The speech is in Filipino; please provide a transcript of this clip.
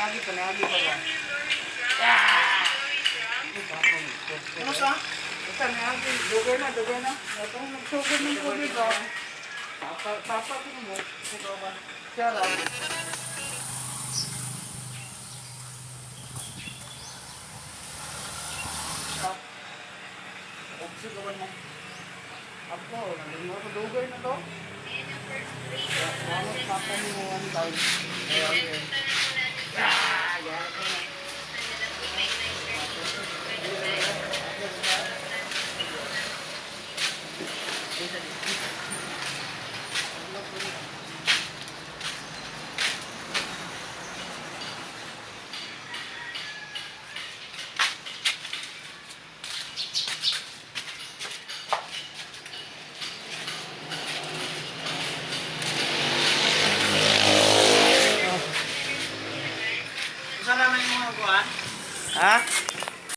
Panagi pa ba? Ah! Ano sa? Basta niagi, dugay na. Itong nagsugod ng tubig ba? Papa mo. Ikaw ba? Siya lang. Siguro mo. Ako, nandun mo dugay na to. Vamos, papa mo one time. Isa naman yung mga kuhan. Ha?